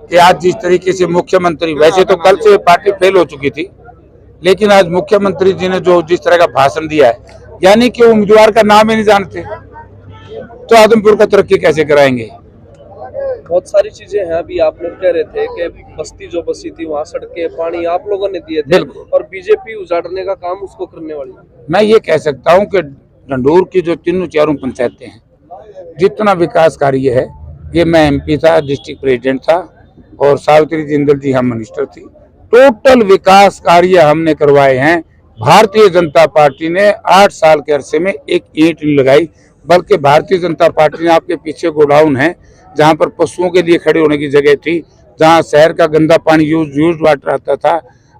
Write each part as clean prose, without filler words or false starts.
कि आज जिस तरीके से मुख्यमंत्री, वैसे तो कल से पार्टी फेल हो चुकी थी, लेकिन आज मुख्यमंत्री जी ने जो जिस तरह का भाषण दिया है, यानी कि उम्मीदवार का नाम ही नहीं जानते, तो आदमपुर का तरक्की कैसे कराएंगे। बहुत सारी चीजें हैं। अभी आप लोग कह रहे थे कि बस्ती जो बसी थी वहाँ सड़कें पानी आप लोगों ने दिए थे, और बीजेपी उजाड़ने का काम उसको करने वाली। मैं ये कह सकता हूँ कि ढंढूर की जो तीनों चारों पंचायतें हैं, जितना विकास कार्य है, ये मैं एमपी था, डिस्ट्रिक्ट प्रेसिडेंट था, और सावित्री जिंदल जी हम मिनिस्टर थी, टोटल विकास कार्य हमने करवाए हैं। भारतीय जनता पार्टी ने 8 साल के अरसे में एक ईंट नहीं लगाई, बल्कि भारतीय जनता पार्टी ने, आपके पीछे गोडाउन है जहां पर पशुओं के लिए खड़े होने की जगह थी, जहां शहर का गंदा पानी यूज वाटर आता था,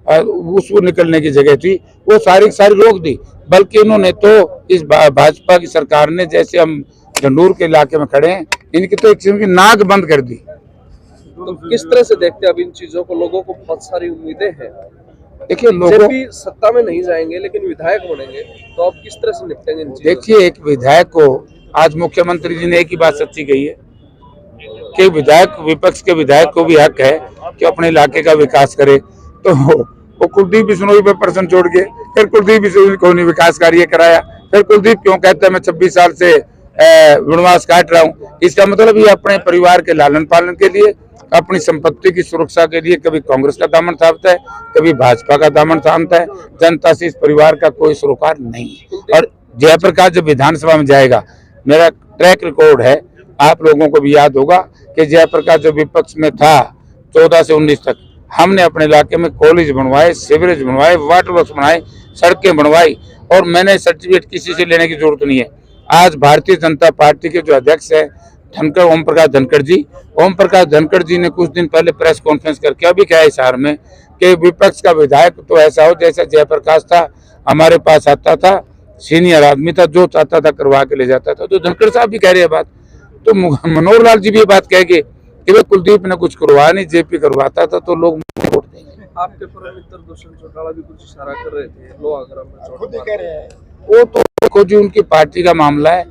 उसको निकलने की जगह थी, वो सारी रोक दी। बल्कि इन्होंने तो, इस भाजपा की सरकार ने, जैसे हम ढंढूर के इलाके में खड़े हैं, इनकी तो एक किस्म की नाक बंद कर दी। तो किस तरह से देखते हैं अब इन चीजों को? लोगों को बहुत सारी उम्मीदें हैं। देखिए, लोगों भी सत्ता में नहीं जाएंगे लेकिन विधायक बनेंगे, तो आप किस तरह से निपटेंगे इन चीजों? देखिए, एक विधायक को, आज मुख्यमंत्री जी ने एक ही बात सच्ची कही है कि विधायक, विपक्ष के विधायक को भी हक है कि अपने इलाके का विकास करे। तो वो कुलदीप बिश्नोई पे प्रश्न छोड़ के फिर कुलदीप बिश्नोई को नहीं विकास कार्य कराया, फिर कुलदीप क्यों कहता है मैं 26 साल से वनवास काट रहा हूँ। इसका मतलब ये अपने परिवार के लालन पालन के लिए, अपनी संपत्ति की सुरक्षा के लिए कभी कांग्रेस का दामन थामता है, कभी भाजपा का दामन थामता है। जनता से इस परिवार का कोई सरोकार नहीं है। और जयप्रकाश जब विधानसभा में जाएगा, मेरा ट्रैक रिकॉर्ड है, आप लोगों को भी याद होगा कि जयप्रकाश जब विपक्ष में था 14 से 19 तक, हमने अपने इलाके में कॉलेज बनवाए, सीवरेज बनवाए, वाटर वर्क्स बनाए, सड़कें बनवाई, और मैंने सर्टिफिकेट किसी से लेने की जरूरत नहीं है। आज भारतीय जनता पार्टी के जो अध्यक्ष है ओम प्रकाश धनखड़ जी ने कुछ दिन पहले प्रेस कॉन्फ्रेंस करके अभी क्या हिसार में कि विपक्ष का विधायक तो ऐसा हो जैसा जयप्रकाश था, हमारे पास आता था, सीनियर आदमी था, जो चाहता था करवा के ले जाता था। तो धनखड़ साहब भी कह रहे हैं बात, तो मनोहर लाल जी भी ये बात कह के कि वे कुलदीप ने कुछ करवा नहीं, जेपी करवाता था, तो लोग वोट देंगे। आपके परम मित्र दुष्यंत चौटाला भी कुछ इशारा कर रहे थे, लोहागड़ा में खुद ही कह रहे हैं, वो तो देखो जी उनकी पार्टी का मामला है।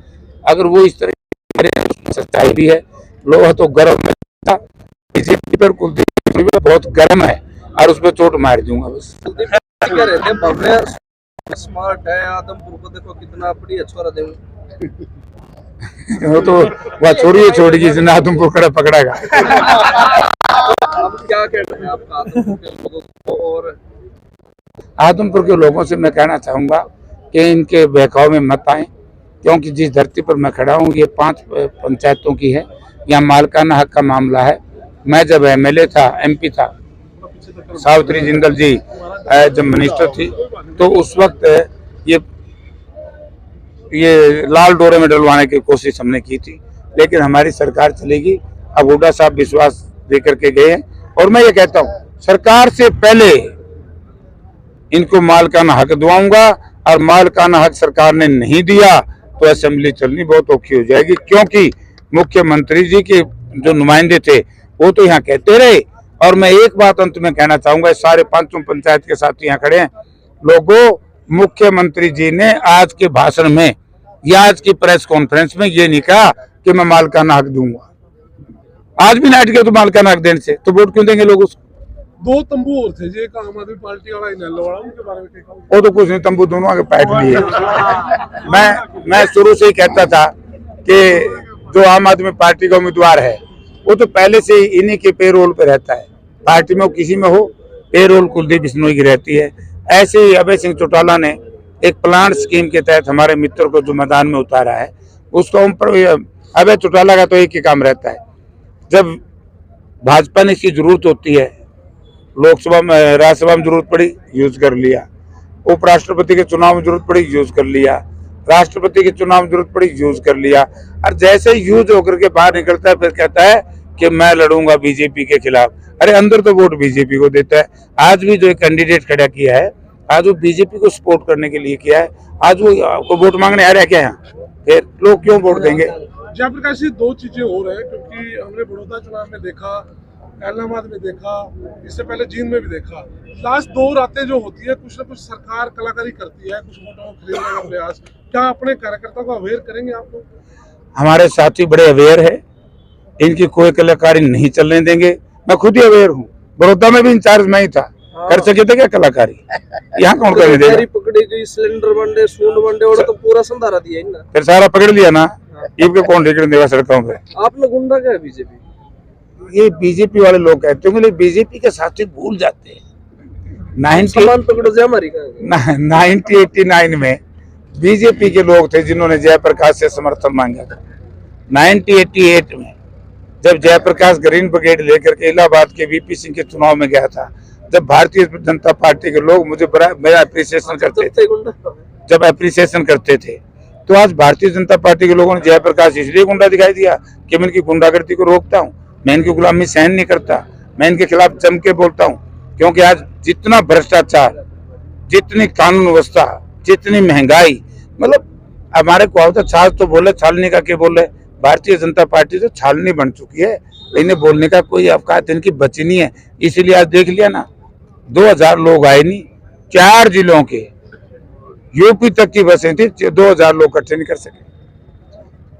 अगर वो इस तरह सच्चाई भी है, लोहा तो गर्म है, बीजेपी पर कुलदीप बहुत गर्म है, और उस पर चोट मार दूंगा बस। कुलदीप कह रहे थे भव्य स्मार्ट है, आदमपुर को देखो कितना बढ़िया छोरा दे। वो तो वह छोड़ी जिसने आदमपुर खड़ा पकड़ेगा। अब क्या कहना है आपका आदमपुर के लोगों को? और आदमपुर के लोगों से मैं कहना चाहूंगा कि इनके बहकाव में मत आए, क्योंकि जिस धरती पर मैं खड़ा हूँ ये 5 पंचायतों की है, यहाँ मालकाना हक का मामला है। मैं जब एमएलए था, एमपी था, सावित्री जिंदल जी जब मिनिस्टर थी, तो उस वक्त ये लाल डोरे में डलवाने की कोशिश हमने की थी, लेकिन हमारी सरकार चलेगी। अब हुड्डा साहब विश्वास देकर के गए हैं, और मैं ये कहता हूँ सरकार से पहले इनको मालकाना हक दिलाऊंगा, और मालकाना हक सरकार ने नहीं दिया तो असेंबली चलनी बहुत औखी हो जाएगी। क्योंकि मुख्यमंत्री जी के जो नुमाइंदे थे वो तो यहाँ कहते रहे। और मैं एक बात अंत में कहना चाहूंगा, सारे 5 पंचायत के साथ यहाँ खड़े हैं लोगों, मुख्यमंत्री जी ने आज के भाषण में या आज की प्रेस कॉन्फ्रेंस में ये नहीं कहा कि मैं मालकाना हक दूंगा। आज भी नाट के तो मालकाना हक देने से तो वोट क्यों देंगे लोग उसको? 2 तंबू और थे, एक आम आदमी पार्टी वाला उनके बारे में क्या? वो तो कुछ नहीं, तंबू दोनों आगे पैट लिए। मैं शुरू से ही कहता था कि जो आम आदमी पार्टी का उम्मीदवार है वो तो पहले से ही इन्हीं के पेरोल पे रहता है, पार्टी में किसी में हो, पेरोल कुलदीप बिश्नोई की रहती है। ऐसे ही अभय सिंह चौटाला ने एक प्लांट स्कीम के तहत हमारे मित्र को जो मैदान में उतारा है, उसको अभय चौटाला का तो एक ही काम रहता है, जब भाजपा ने इसकी जरूरत होती है, लोकसभा में, राज्यसभा में जरूरत पड़ी, यूज कर लिया, उपराष्ट्रपति के चुनाव में जरूरत पड़ी, यूज कर लिया, राष्ट्रपति के चुनाव में जरूरत पड़ी, यूज कर लिया, और जैसे यूज होकर के बाहर निकलता है फिर कहता है कि मैं लड़ूंगा बीजेपी के खिलाफ। अरे अंदर तो वोट बीजेपी को देता है। आज भी जो एक कैंडिडेट खड़ा किया है, आज वो बीजेपी को सपोर्ट करने के लिए किया है, आज वो वोट मांगने आ रहा है क्या यहाँ? फिर लोग क्यों वोट देंगे? जयप्रकाश जी, 2 चीजें हो रही है, क्योंकि हमने बड़ौदा चुनाव में देखा, इलाहाबाद में देखा, इससे पहले जींद में भी देखा, लास्ट 2 रातें जो होती है कुछ ना कुछ सरकार कलाकारी करती है, कुछ वोटों को खरीदने का प्रयास। क्या अपने कार्यकर्ताओं को अवेयर करेंगे आप लोग? हमारे साथी बड़े अवेयर है, इनकी कोई कलाकारी नहीं चलने देंगे। मैं खुद ही अवेयर हूँ। बड़ौदा में भी इंचार्ज मैं ही था, कर सके थे क्या कलाकारी? यहाँ कौन करने देगा? गाड़ी पकड़ी गई, सिलेंडर बंडे, सूंड बंडे, और तो पूरा संधारा दिया इनने। फिर सारा पकड़ लिया ना, इनके कौन लेकर देगा सड़कों पे? आपने गुंडा क्या है बीजेपी? ये बीजेपी वाले लोग कहते होंगे, बीजेपी के साथी भूल जाते हैं। सामान पकड़ो से हमारी कहाँ? 1989 में बीजेपी के लोग थे जिन्होंने जयप्रकाश से समर्थन मांगा था। 1988 में जब जयप्रकाश ग्रीन ब्रिगेड लेकर के इलाहाबाद के वीपी सिंह के चुनाव में गया था, जब भारतीय जनता पार्टी के लोग मुझे मेरा अप्रिसिएशन करते थे, जब अप्रिसिएशन करते थे, तो आज भारतीय जनता पार्टी के लोगों ने जयप्रकाश इसलिए गुंडा दिखाई दिया कि मैं इनकी गुंडागर्दी को रोकता हूँ, मैं इनकी गुलामी सहन नहीं करता, मैं इनके खिलाफ जम के बोलता हूँ। क्योंकि आज जितना भ्रष्टाचार, जितनी कानून व्यवस्था, जितनी महंगाई, मतलब हमारे को होता छाल तो बोले, छालने का क्या बोले। भारतीय जनता पार्टी तो छालनी बन चुकी है, इन्हें बोलने का कोई अवकाश इनकी बची नहीं है। इसीलिए आज देख लिया ना, 2000 लोग आए नहीं, 4 जिलों के यूपी तक की बसें थी, 2000 लोग इकट्ठे नहीं कर सके।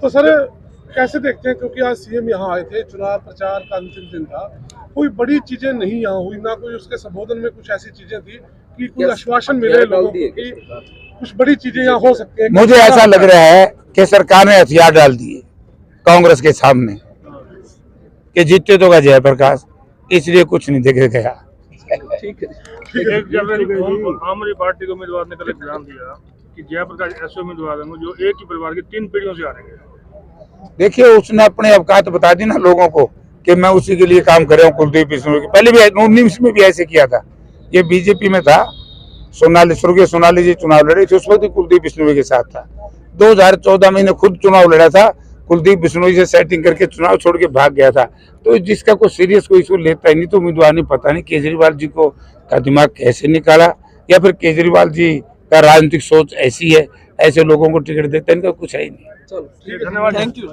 तो सर कैसे देखते हैं, क्योंकि आज सीएम यहाँ आए थे, चुनाव प्रचार का अंतिम दिन था, कोई बड़ी चीजें नहीं यहाँ हुई, ना कोई उसके संबोधन में कुछ ऐसी चीजें थी कि कोई आश्वासन मिले लोगों को कि कुछ बड़ी चीजें यहाँ हो सकती है? मुझे ऐसा लग रहा है कि सरकार ने हथियार डाल दिए कांग्रेस के सामने कि जीते तो का जयप्रकाश, इसलिए कुछ नहीं देखे गया। ठीक है। एक जनवरी को आम आदमी पार्टी के उम्मीदवार ने कल बयान दिया कि जयप्रकाश ऐसे उम्मीदवार हैं जो एक ही परिवार की 3 पीढ़ियों से आ रहे हैं। देखिए, उसने अपने अवकात बता दी ना लोगों को कि मैं उसी के लिए काम कर रहा हूँ। कुलदीप बिश्नोई की पहले भी 19 में भी ऐसे किया था, ये बीजेपी में था, सोनाली जी चुनाव लड़े थे, उस वक्त कुलदीप बिश्नोई के साथ था। 2014 में खुद चुनाव लड़ा था, कुलदीप बिश्नोई से सेटिंग करके चुनाव छोड़ के भाग गया था। तो जिसका कोई सीरियस कोई इशू लेता ही नहीं, तो उम्मीदवार नहीं, पता नहीं केजरीवाल जी को का दिमाग कैसे निकाला, या फिर केजरीवाल जी का राजनीतिक सोच ऐसी है, ऐसे लोगों को टिकट देता है, इनका कुछ है ही नहीं। चलो, धन्यवाद, थैंक यू।